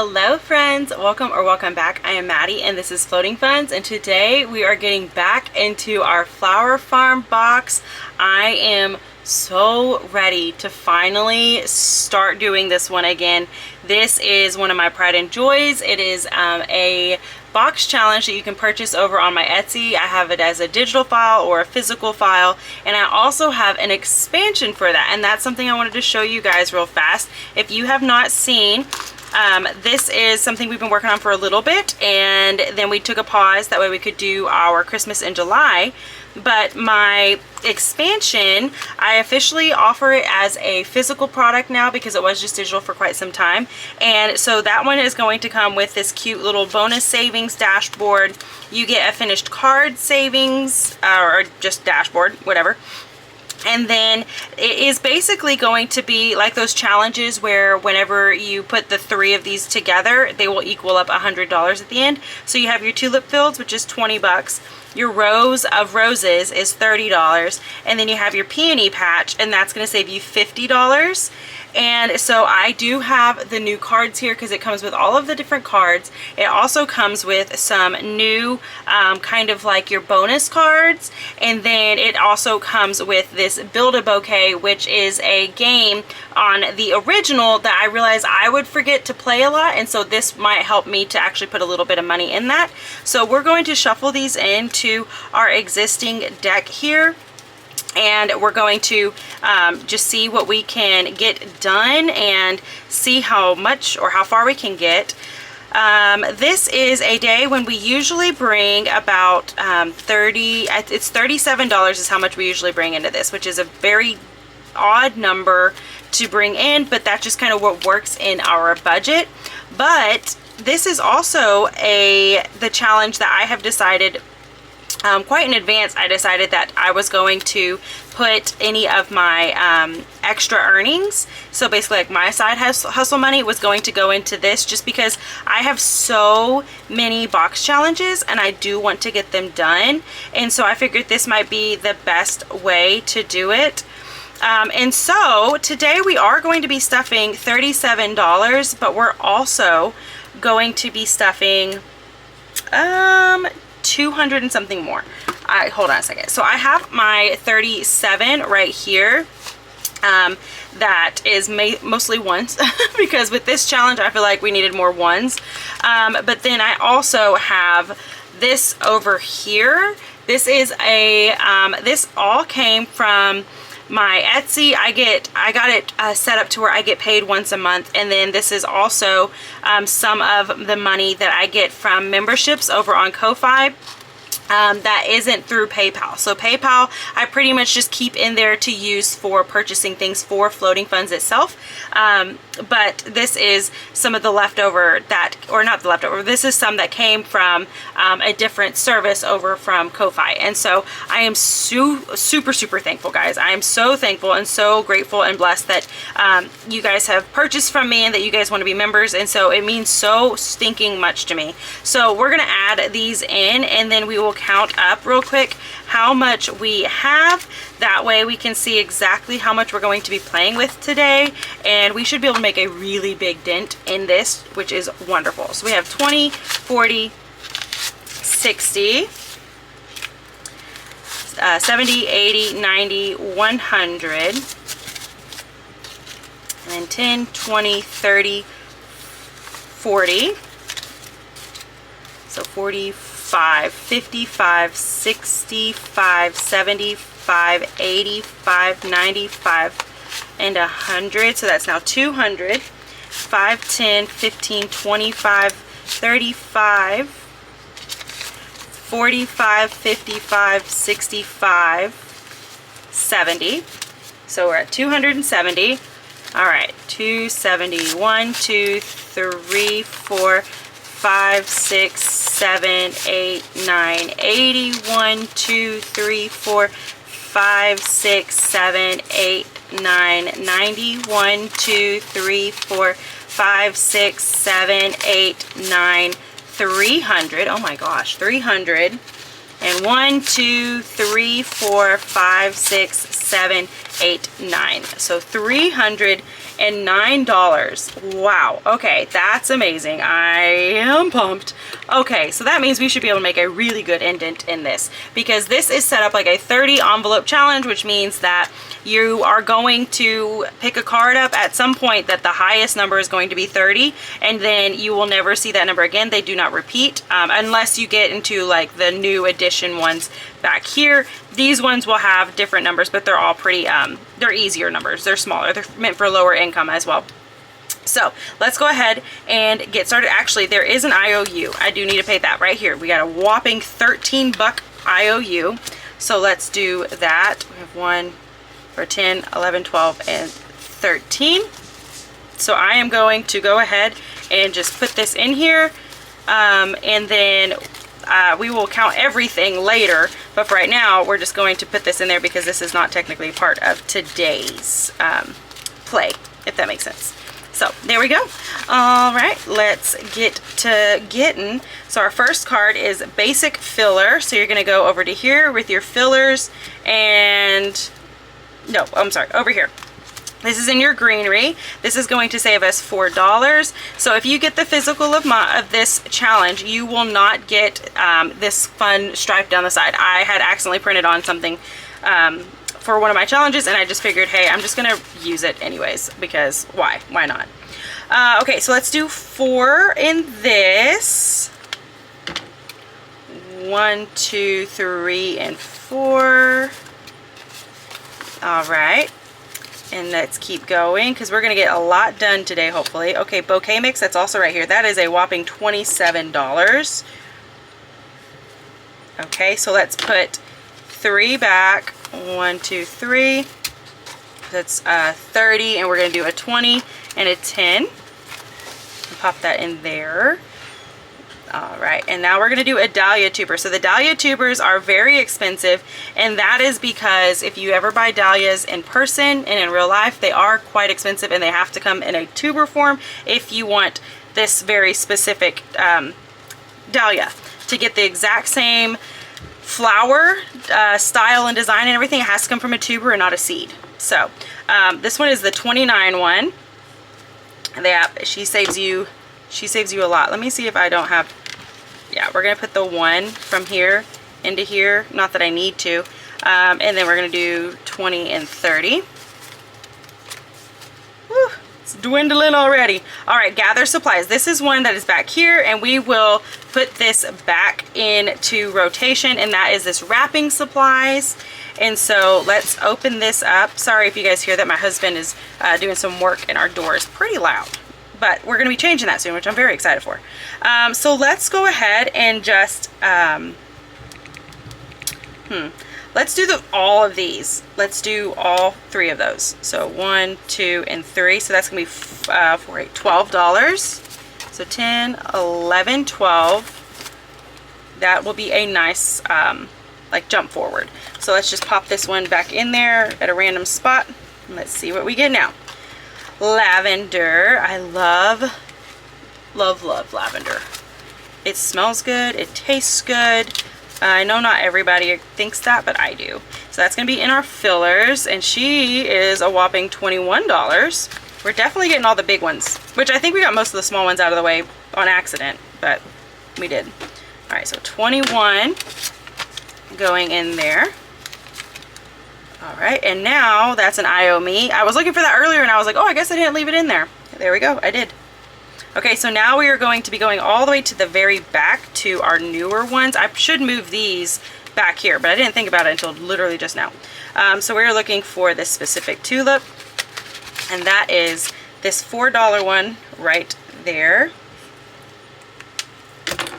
Hello friends, welcome back. I am Maddie and this is Floating Funds, and today we are getting back into our flower farm box. I am so ready to finally start doing this one again. This is one of my pride and joys. It is a box challenge that you can purchase over on my Etsy. I have it as a digital file or a physical file, and I also have an expansion for that, and that's something I wanted to show you guys real fast. If you have not seen, this is something we've been working on for a little bit, and then we took a pause, that way we could do our Christmas in July. But my expansion, I officially offer it as a physical product now because it was just digital for quite some time. And so that one is going to come with this cute little bonus savings dashboard. You get a finished card savings, or just dashboard, whatever. And then it is basically going to be like those challenges where whenever you put the 3 of these together, they will equal up $100 at the end. So you have your tulip fields, which is 20 bucks. Your rows of roses is $30. And then you have your peony patch, and that's going to save you $50. And so I do have the new cards here because it comes with all of the different cards. It also comes with some new kind of like your bonus cards, and then it also comes with this Build-A-Bouquet, which is a game on the original that I realized I would forget to play a lot, and so this might help me to actually put a little bit of money in that. So we're going to shuffle these into our existing deck here, and we're going to just see what we can get done and see how much or how far we can get. This is a day when we usually bring about it's $37 is how much we usually bring into this, which is a very odd number to bring in, but that's just kind of what works in our budget. But this is also the challenge that I have decided quite in advance. I decided that I was going to put any of my extra earnings, so basically like my side hustle money, was going to go into this, just because I have so many box challenges and I do want to get them done, and so I figured this might be the best way to do it. And so today we are going to be stuffing $37, but we're also going to be stuffing 200 and something more. Hold on a second. So I have my 37 right here. That is mostly ones because with this challenge I feel like we needed more ones. But then I also have this over here. This is this all came from my Etsy. I got it set up to where I get paid once a month, and then this is also some of the money that I get from memberships over on Ko-Fi. That isn't through PayPal. So PayPal I pretty much just keep in there to use for purchasing things for Floating Funds itself. But this is some of the leftover that, or not the leftover, this is some that came from a different service over from Ko-Fi. And so I am super thankful, guys. I am so thankful and so grateful and blessed that you guys have purchased from me and that you guys want to be members, and so it means so stinking much to me. So we're gonna add these in, and then we will count up real quick how much we have. That way we can see exactly how much we're going to be playing with today, and we should be able to make a really big dent in this, which is wonderful. So we have 20, 40, 60, 70, 80, 90, 100, and then 10, 20, 30, 40, so 45, 55, 65, 75, 85, 95, and 100. So that's now 200, 5, 10, 15, 25, 35, 45, 55, 65, 70. So we're at 270. All right, 270, 1, 2, 3, 4, 5, 6, 7, 8, 9, 80, 1, 2, 3, 4, 5, 6, 7, 8, 9, 90, 1, 2, 3, 4, 5, 6, 7, 8, 9, 300. Oh my gosh, 300. And 1, 2, 3, 4, 5, 6, 7, $3.89. So $309. Wow. Okay, that's amazing. I am pumped. Okay, so that means we should be able to make a really good indent in this, because this is set up like a 30 envelope challenge, which means that you are going to pick a card up at some point that the highest number is going to be 30, and then you will never see that number again. They do not repeat unless you get into like the new edition ones back here. These ones will have different numbers, but they're all pretty they're easier numbers. They're smaller. They're meant for lower income as well. So let's go ahead and get started. Actually, there is an IOU. I do need to pay that right here. We got a whopping 13 buck IOU. So let's do that. We have 1 for 10, 11, 12, and 13. So I am going to go ahead and just put this in here, and then we will count everything later, but for right now we're just going to put this in there because this is not technically part of today's play, if that makes sense. So there we go. All right, let's get to getting. So our first card is basic filler. So you're going to go over to here with your fillers, and no, I'm sorry, over here. This is in your greenery. This is going to save us $4. So if you get the physical of this challenge, you will not get this fun stripe down the side. I had accidentally printed on something for one of my challenges, and I just figured, hey, I'm just gonna use it anyways, because why not? Okay, so let's do 4 in this. 1, 2, 3, and 4. All right, and let's keep going because we're gonna get a lot done today, hopefully. Okay, bouquet mix, that's also right here. That is a whopping $27. Okay, so let's put 3 back. 1, 2, 3. That's 30, and we're gonna do a 20 and a 10. Pop that in there. All right, and now we're gonna do a dahlia tuber. So the dahlia tubers are very expensive, and that is because if you ever buy dahlias in person and in real life, they are quite expensive, and they have to come in a tuber form if you want this very specific dahlia. To get the exact same flower style and design and everything, it has to come from a tuber and not a seed. So this one is the 29 one. Yeah, she saves you a lot. Let me see if I don't have, yeah, we're gonna put the 1 from here into here, not that I need to, and then we're gonna do 20 and 30. Whew, it's dwindling already. All right, gather supplies. This is one that is back here, and we will put this back into rotation, and that is this wrapping supplies. And so let's open this up. Sorry if you guys hear that. My husband is doing some work, and our door is pretty loud, but we're gonna be changing that soon, which I'm very excited for. So let's go ahead and just let's do all of these. Let's do all 3 of those. So 1, 2, and 3. So that's gonna be for $12. So 10, 11, 12. That will be a nice like jump forward. So let's just pop this one back in there at a random spot. And let's see what we get now. Lavender. I love lavender. It smells good. It tastes good. I know not everybody thinks that, but I do. So that's going to be in our fillers, and she is a whopping $21. We're definitely getting all the big ones, which I think we got most of the small ones out of the way on accident, but we did. All right, so 21 going in there. All right, and now that's an IO me. I was looking for that earlier, and I was like, oh, I guess I didn't leave it in there. There we go, I did. Okay, so now we are going to be going all the way to the very back to our newer ones. I should move these back here, but I didn't think about it until literally just now. So we're looking for this specific tulip, and that is this $4 one right there.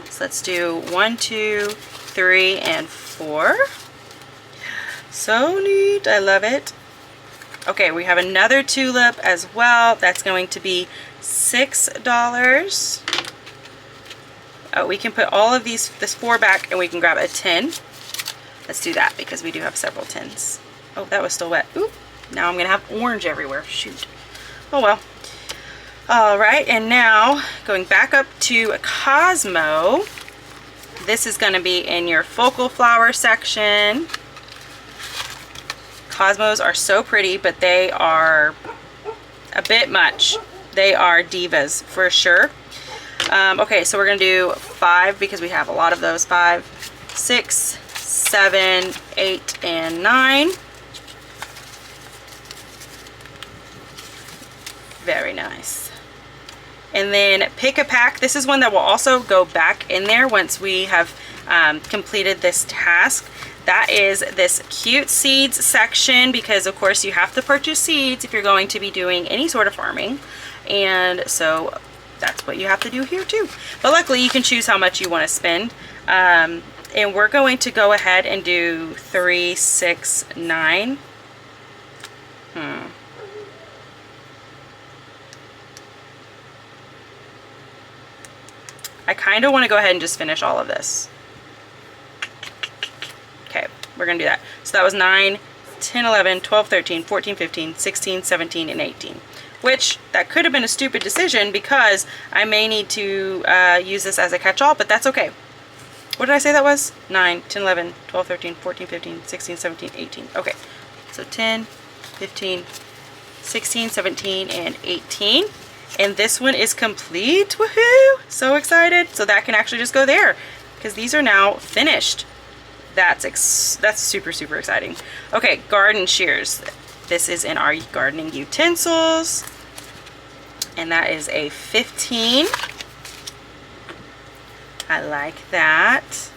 So let's do 1, 2, 3, and 4. So neat, I love it. Okay, we have another tulip as well. That's going to be $6. Oh, we can put all of this 4 back, and we can grab a 10. Let's do that because we do have several 10s. Oh, that was still wet. Oop, now I'm gonna have orange everywhere. Shoot. Oh well. All right, and now going back up to Cosmo. This is gonna be in your focal flower section. Cosmos are so pretty, but they are a bit much. They are divas for sure. Okay, so we're gonna do 5 because we have a lot of those. 5, 6, 7, 8, and 9. Very nice. And then pick a pack. This is one that will also go back in there once we have completed this task. That is this cute seeds section, because of course you have to purchase seeds if you're going to be doing any sort of farming. And so that's what you have to do here too. But luckily you can choose how much you want to spend. And we're going to go ahead and do 3, 6, 9. I kind of want to go ahead and just finish all of this. Okay, we're going to do that. So that was 9, 10, 11, 12, 13, 14, 15, 16, 17, and 18. Which, that could have been a stupid decision because I may need to use this as a catch-all, but that's okay. What did I say that was? 9, 10, 11, 12, 13, 14, 15, 16, 17, 18. Okay, so 10, 15, 16, 17, and 18. And this one is complete. Woohoo! So excited. So that can actually just go there because these are now finished. That's super, super exciting. Okay, garden shears. This is in our gardening utensils. And that is a 15. I like that.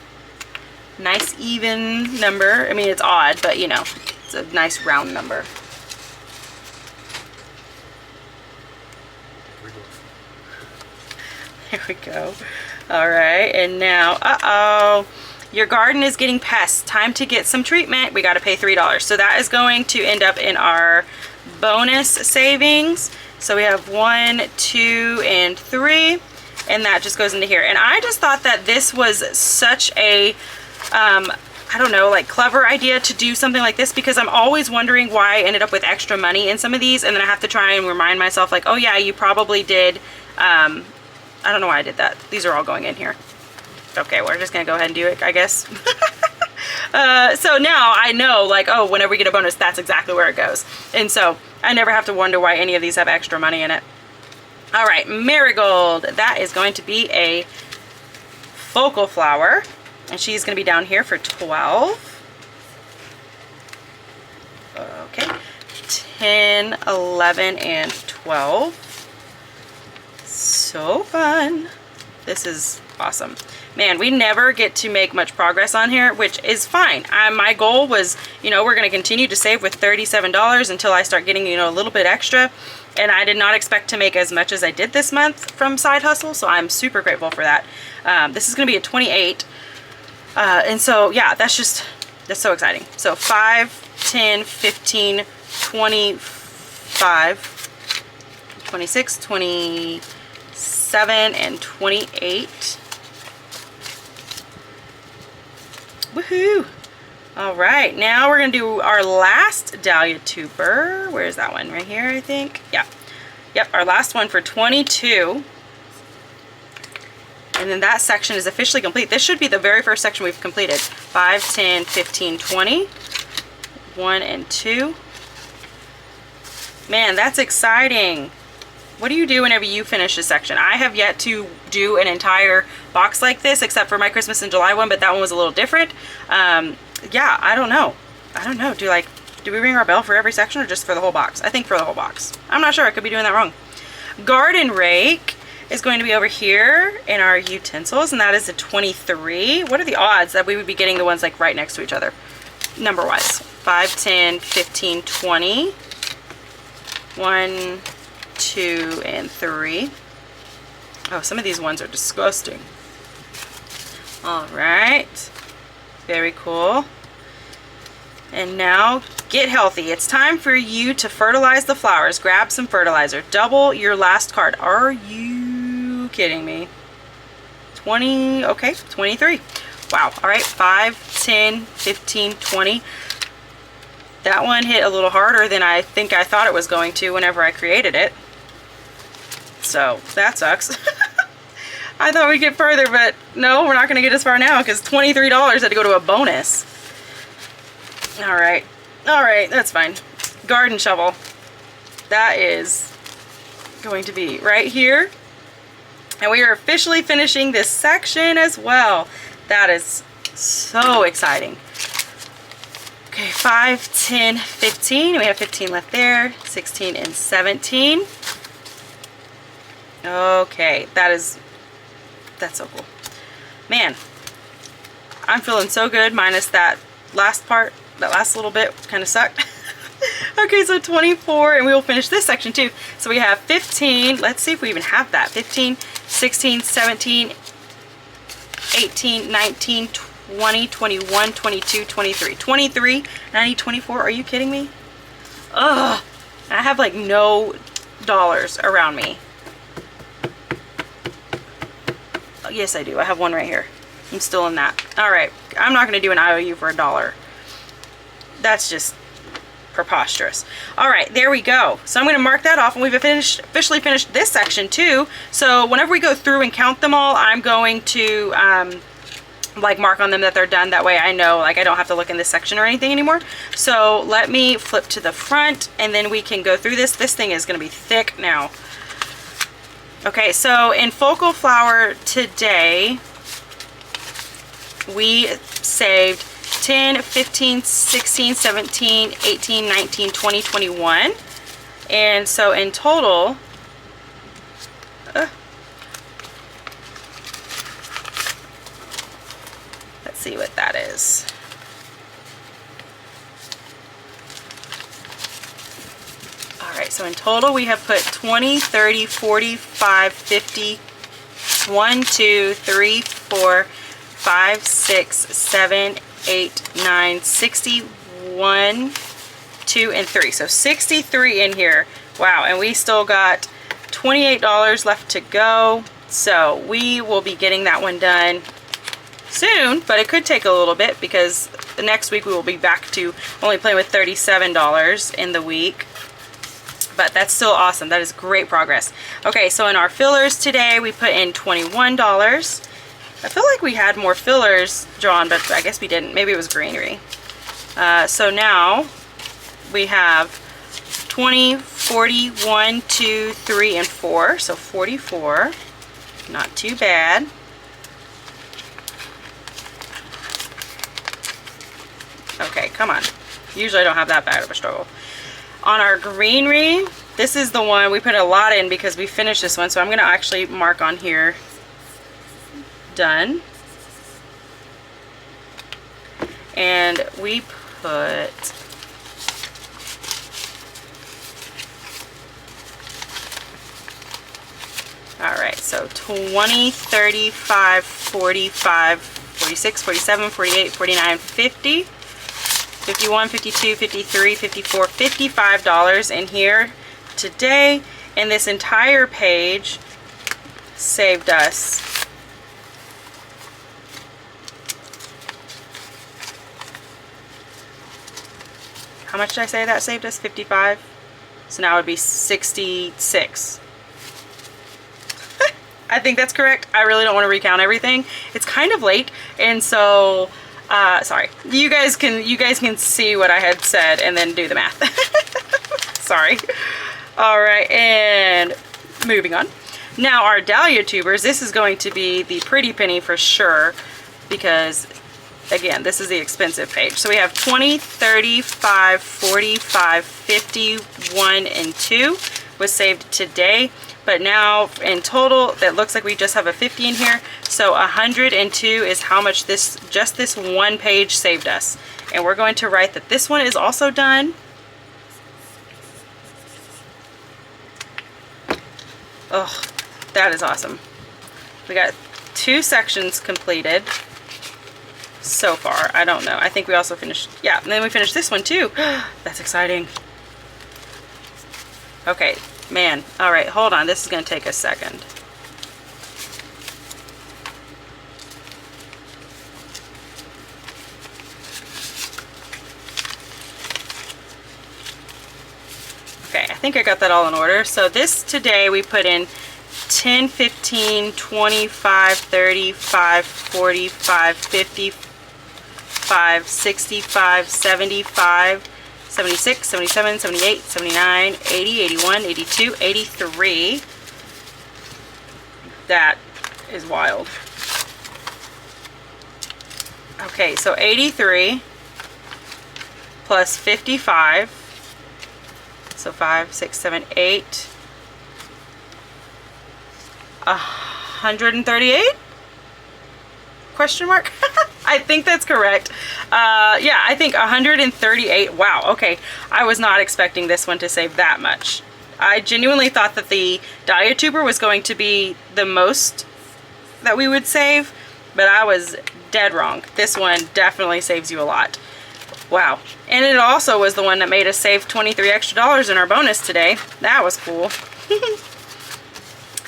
Nice even number. I mean, it's odd, but you know, it's a nice round number. There we go. All right, and now, your garden is getting pests. Time to get some treatment. We got to pay $3. So that is going to end up in our bonus savings. So we have 1, 2, and 3, and that just goes into here. And I just thought that this was such a, I don't know, like clever idea to do something like this, because I'm always wondering why I ended up with extra money in some of these, and then I have to try and remind myself like, oh yeah, you probably did, I don't know why I did that. These are all going in here. Okay, we're just gonna go ahead and do it, I guess. So now I know, like, oh, whenever we get a bonus, that's exactly where it goes. And so I never have to wonder why any of these have extra money in it. All right, marigold. That is going to be a focal flower. And she's gonna be down here for 12. Okay, 10, 11, and 12. So fun. This is awesome. Man, we never get to make much progress on here, which is fine. My goal was, you know, we're going to continue to save with $37 until I start getting, you know, a little bit extra. And I did not expect to make as much as I did this month from Side Hustle, so I'm super grateful for that. This is going to be a 28. And so, yeah, that's so exciting. So 5, 10, 15, 25, 26, 27, and 28. Woohoo! All right, now we're gonna do our last dahlia tuber. Where's that one? Right here, I think. Yeah. Yep, our last one for 22. And then that section is officially complete. This should be the very first section we've completed. 5, 10, 15, 20. 1 and 2. Man, that's exciting. What do you do whenever you finish a section? I have yet to do an entire box like this, except for my Christmas in July one, but that one was a little different. Yeah, I don't know. Do we ring our bell for every section or just for the whole box? I think for the whole box. I'm not sure. I could be doing that wrong. Garden rake is going to be over here in our utensils, and that is a 23. What are the odds that we would be getting the ones like right next to each other, number-wise? 5, 10, 15, 20. 1, 2, and 3. Oh, some of these ones are disgusting. All right, very cool. And now get healthy. It's time for you to fertilize the flowers. Grab some fertilizer. Double your last card. Are you kidding me? 20, okay, 23. Wow, all right, 5, 10, 15, 20. That one hit a little harder than I think I thought it was going to whenever I created it. So that sucks. I thought we'd get further, but no, we're not going to get as far now because $23 had to go to a bonus. All right, All right, that's fine. Garden shovel. That is going to be right here. And we are officially finishing this section as well. That is so exciting. Okay, 5, 10, 15. We have 15 left there. 16 and 17. Okay, that's so cool. Man, I'm feeling so good minus that last part. That last little bit kind of sucked. Okay, so 24, and we will finish this section too. So we have 15. Let's see if we even have that. 15, 16, 17, 18, 19, 20, 21, 22, 23. 23, 90, 24. Are you kidding me? Ugh. I have like no dollars around me. Oh, yes, I do. I have one right here. I'm still in that. All right. I'm not going to do an IOU for $1. That's just preposterous. All right, there we go. So I'm going to mark that off, and we've officially finished this section too. So whenever we go through and count them all, I'm going to like mark on them that they're done. That way I know, like, I don't have to look in this section or anything anymore. So let me flip to the front, and then we can go through this. This thing is going to be thick now. Okay, so in focal flower today, we saved 10, 15, 16, 17, 18, 19, 20, 21. And so in total, let's see what that is. All right, so in total we have put 20, 30, 45, 50, 1, 2, 3, 4, 5, 6, 7, 8, 9, 61, 2, and 3. So 63 in here. Wow, and we still got $28 left to go. So we will be getting that one done soon, but it could take a little bit because the next week we will be back to only playing with $37 in the week. But that's still awesome. That is great progress. Okay, so in our fillers today, we put in $21. I feel like we had more fillers drawn, but I guess we didn't. Maybe it was greenery. So now we have 20, 40, 1, 2, 3, and 4. So 44. Not too bad. Okay, come on. Usually I don't have that bad of a struggle. On our greenery, this is the one we put a lot in because we finished this one. So I'm going to actually mark on here. Done. And we put all right, so 20, 35, 45, 46, 47, 48, 49, 50, 51, 52, 53, 54, $55 in here today, and this entire page saved us how much did I say that saved us? 55. So now it would be 66. I think that's correct. I really don't want to recount everything. It's kind of late, and so sorry. You guys can see what I had said and then do the math. Sorry. All right, and moving on. Now our dahlia tubers. This is going to be the pretty penny for sure, because again, this is the expensive page. So we have 20, 35, 45, 50, 1, and 2 was saved today. But now in total, it looks like we just have a 50 in here. So 102 is how much just this one page saved us. And we're going to write that this one is also done. Oh, that is awesome. We got 2 sections completed so far. I don't know. I think we also finished, yeah, and then we finished this one too. That's exciting. Okay. Man, all right, hold on. This is going to take a second. Okay, I think I got that all in order. So this today we put in 10, 15, 25, 35, 45, 55, 65, 75, 76, 77, 78, 79, 80, 81, 82, 83. That is wild. Okay, so 83 plus 55. So 5, 6, 7, 8. 138? Question mark? I think that's correct. Yeah, I think 138. Wow, okay. I was not expecting this one to save that much. I genuinely thought that the Diatuber was going to be the most that we would save, but I was dead wrong. This one definitely saves you a lot. Wow. And it also was the one that made us save $23 extra in our bonus today. That was cool.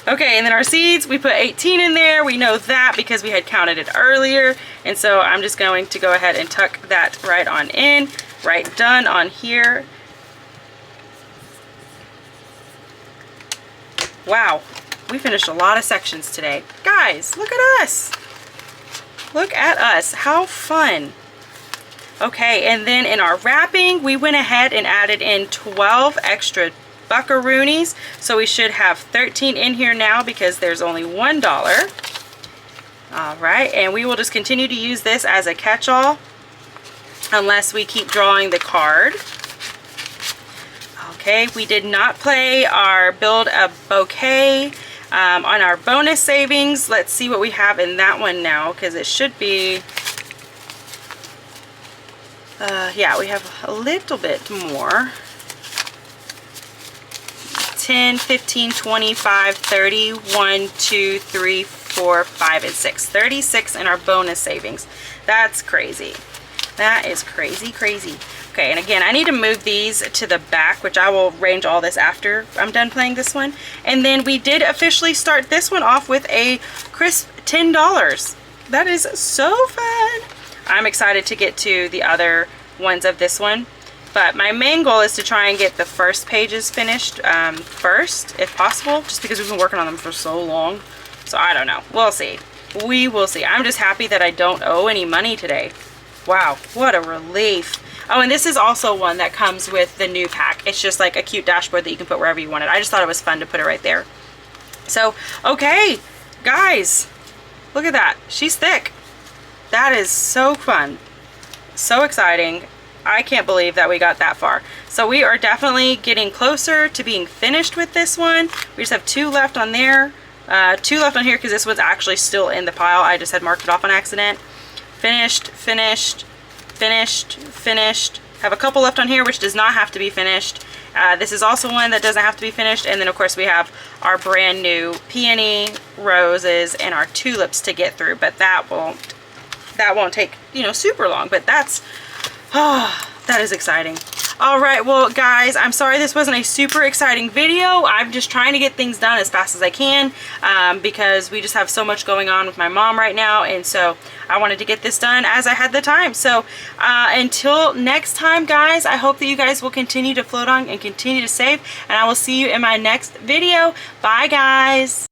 Okay, and then our seeds, we put 18 in there. We know that because we had counted it earlier. And so I'm just going to go ahead and tuck that right on in, right done on here. Wow, we finished a lot of sections today. Guys, look at us. Look at us, how fun. Okay, and then in our wrapping, we went ahead and added in 12 extra buckaroonies. So we should have 13 in here now because there's only $1. All right, and we will just continue to use this as a catch-all unless we keep drawing the card. Okay, we did not play our build a bouquet on our bonus savings. Let's see what we have in that one now, because it should be yeah, we have a little bit more. 10, 15, 25, 30, 1, 2, 3, 4, 5, and 6. 36 in our bonus savings. That's crazy. That is crazy, crazy. Okay, and again, I need to move these to the back, which I will arrange all this after I'm done playing this one. And then we did officially start this one off with a crisp $10. That is so fun. I'm excited to get to the other ones of this one. But my main goal is to try and get the first pages finished first, if possible, just because we've been working on them for so long. So I don't know. We'll see. We will see. I'm just happy that I don't owe any money today. Wow, what a relief. Oh, and this is also one that comes with the new pack. It's just like a cute dashboard that you can put wherever you want it. I just thought it was fun to put it right there. So, okay, guys, look at that. She's thick. That is so fun. So exciting. I can't believe that we got that far. So we are definitely getting closer to being finished with this one. We just have 2 left on there. 2 left on here because this one's actually still in the pile. I just had marked it off on accident. Finished, finished, finished, finished. Have a couple left on here which does not have to be finished. This is also one that doesn't have to be finished. And then of course we have our brand new peony, roses, and our tulips to get through. But that won't take, you know, super long. But that's, oh, that is exciting. All right, well guys, I'm sorry this wasn't a super exciting video. I'm just trying to get things done as fast as I can because we just have so much going on with my mom right now, and so I wanted to get this done as I had the time. So until next time, guys, I hope that you guys will continue to float on and continue to save, and I will see you in my next video. Bye, guys.